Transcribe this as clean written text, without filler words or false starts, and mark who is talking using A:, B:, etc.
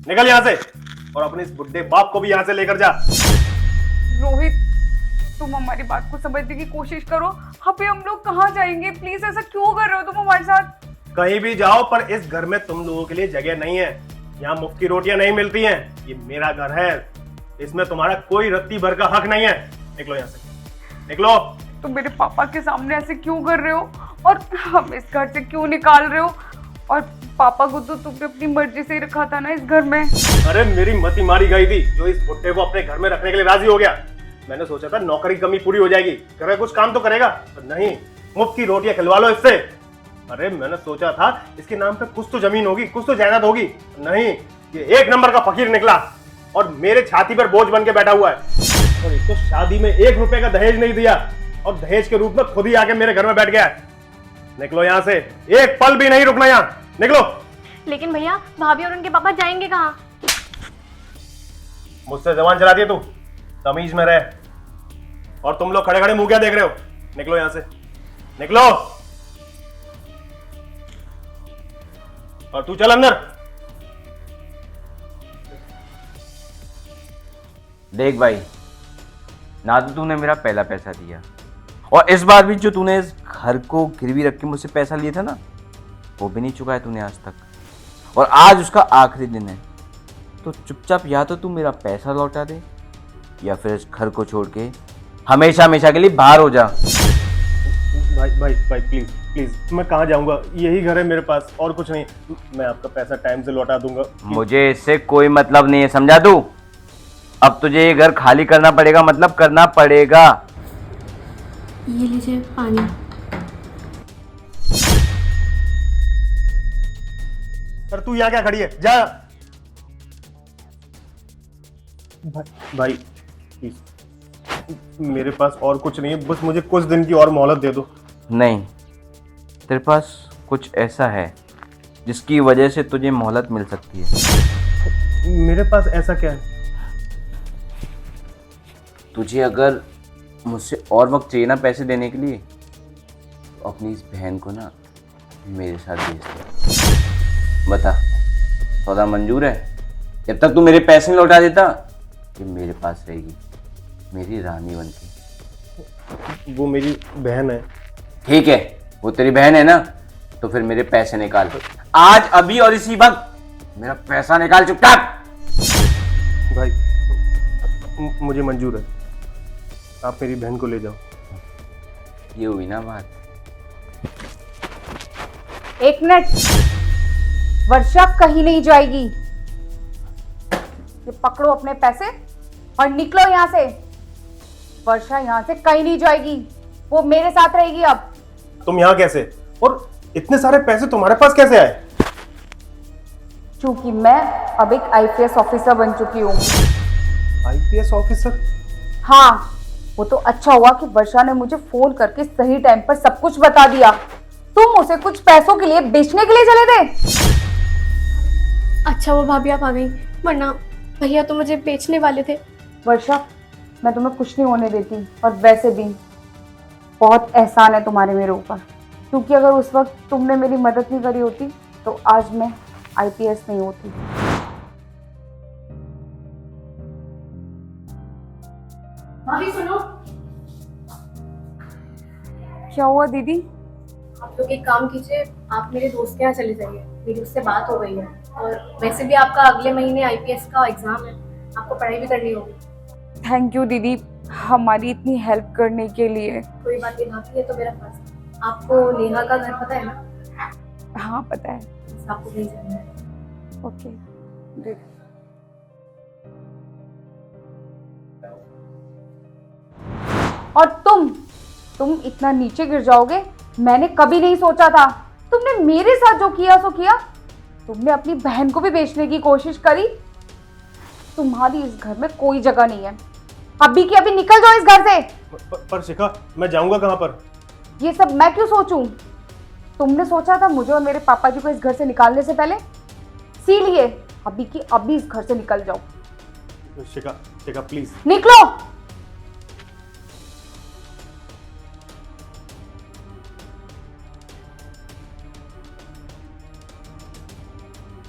A: निकल यहाँ से और अपने इस बुड्ढे बाप को भी यहाँ से लेकर जा।
B: रोहित, तुम हमारी बात को समझने की कोशिश करो। अभी हम लोग कहाँ जाएंगे? प्लीज ऐसा क्यों कर रहे हो तुम हमारे साथ?
A: कहीं भी जाओ पर इस घर में तुम लोगों के लिए जगह नहीं है। यहाँ मुफ्त की रोटियां नहीं मिलती हैं। ये मेरा घर है, इसमें तुम्हारा कोई रत्ती भर का हक नहीं है। निकलो यहाँ से, निकलो।
B: तुम मेरे पापा के सामने ऐसे क्यों कर रहे हो और हम इस घर से क्यों निकाल रहे हो? और पापा को तो तुमने अपनी मर्जी से ही रखा था ना इस घर में।
A: अरे मेरी मती मारी गई थी जो इस बुड्ढे को अपने घर में रखने के लिए राजी हो गया। मैंने सोचा था नौकरी की कमी पूरी हो जाएगी, करे कुछ काम तो करेगा, पर नहीं, मुफ्त की रोटियां खिलवा लो इससे। अरे मैंने सोचा था इसके नाम पे कुछ तो जमीन होगी, कुछ तो जायदाद होगी, नहीं, ये एक नंबर का फकीर निकला और मेरे छाती पर बोझ बन के बैठा हुआ है। और एक तो शादी में 1 रुपए का दहेज नहीं दिया और दहेज के रूप में खुद ही आके मेरे घर में बैठ गया है। निकलो यहाँ से, एक पल भी नहीं रुकना यहाँ, निकलो।
C: लेकिन भैया, भाभी और उनके पापा जाएंगे कहाँ?
A: मुझसे जबान चलाती है तू, तमीज में रह। और तुम लोग खड़े खड़े मुंह क्या देख रहे हो? निकलो यहाँ से, निकलो। और तू चल अंदर।
D: देख भाई, ना तो तूने मेरा पहला पैसा दिया और इस बार भी जो तूने इस घर को गिरवी रख के मुझसे पैसा लिया था ना, वो भी नहीं चुकाया तूने आज तक। और आज उसका आखिरी दिन है, तो चुपचाप या तो तू मेरा पैसा लौटा दे या फिर इस घर को छोड़ के हमेशा हमेशा के लिए बाहर हो जा।
A: भाई भाई भाई प्लीज प्लीज, मैं कहाँ जाऊंगा? यही घर है मेरे पास, और कुछ नहीं। मैं आपका पैसा टाइम से लौटा दूंगा।
D: मुझे इससे कोई मतलब नहीं है, समझा तू? अब तुझे ये घर खाली करना पड़ेगा, मतलब करना पड़ेगा।
C: ये लीजिए पानी।
A: सर तू यहाँ क्या खड़ी है? जा। भाई प्लीज, मेरे पास और कुछ नहीं है, बस मुझे कुछ दिन की और मोहलत दे दो।
D: नहीं, तेरे पास कुछ ऐसा है जिसकी वजह से तुझे मोहलत मिल सकती है।
A: मेरे पास ऐसा क्या है?
D: तुझे अगर मुझसे और वक्त चाहिए ना पैसे देने के लिए, तो अपनी इस बहन को ना मेरे साथ भेज दे। बता, सौदा मंजूर है? जब तक तू मेरे पैसे नहीं लौटा देता, ये मेरे पास रहेगी, मेरी रानी बनके।
A: वो मेरी बहन है।
D: ठीक है, वो तेरी बहन है ना, तो फिर मेरे पैसे निकाल आज, अभी और इसी वक्त मेरा पैसा निकाल, चुपचाप।
A: भाई मुझे मंजूर है, आप मेरी बहन को ले जाओ।
D: ये हुई ना बात।
B: एक मिनट, वर्षा कहीं नहीं जाएगी। ये पकड़ो अपने पैसे और निकलो यहाँ से। वर्षा यहाँ से कहीं नहीं जाएगी, वो मेरे साथ रहेगी। अब
A: तुम यहाँ कैसे, और इतने सारे पैसे तुम्हारे पास कैसे आए?
B: क्योंकि मैं अब एक आईपीएस ऑफिसर बन चुकी हूँ।
A: IPS officer?
B: हाँ, वो तो अच्छा हुआ कि वर्षा ने मुझे फोन करके सही टाइम पर सब कुछ बता दिया। तुम उसे कुछ पैसों के लिए बेचने के लिए चले थे।
C: अच्छा वो भाभी आप आ गई, वरना भैया तो मुझे बेचने वाले थे।
B: वर्षा, मैं तुम्हें कुछ नहीं होने देती, और वैसे भी बहुत एहसान है तुम्हारे मेरे ऊपर, क्योंकि अगर उस वक्त तुमने मेरी मदद नहीं करी होती तो आज मैं आईपीएस नहीं होती।
C: भाभी सुनो,
B: क्या हुआ दीदी?
C: आप लोग एक काम कीजिए, आप मेरे दोस्त के यहाँ चले जाइए, मेरी उससे बात हो गई है। और वैसे भी आपका अगले महीने आईपीएस का एग्जाम है, आपको पढ़ाई भी करनी होगी।
B: थैंक यू दीदी, हमारी इतनी हेल्प करने के लिए।
C: कोई बात नहीं भाभी, ये तो मेरा फर्ज है। आपको नेहा का घर पता है ना?
B: हाँ पता है।
C: आपको नहीं जाना है।
B: ओके देख। और तुम इतना नीचे गिर जाओगे मैंने कभी नहीं सोचा था। तुमने मेरे साथ जो किया सो किया। तुमने अपनी बहन को भी बेचने की कोशिश करी। तुम्हारी इस घर में कोई जगह नहीं है, अभी की अभी निकल जाओ इस घर से।
A: पर शिखा, मैं जाऊंगा कहाँ पर?
B: ये सब मैं क्यों सोचूं? तुमने सोचा था मुझे और मेरे पापा जी को इस घर से निकालने से पहले, इसीलिए अभी की अभी इस घर से निकल जाओ।
A: शिखा, शिखा प्लीज।
B: निकलो।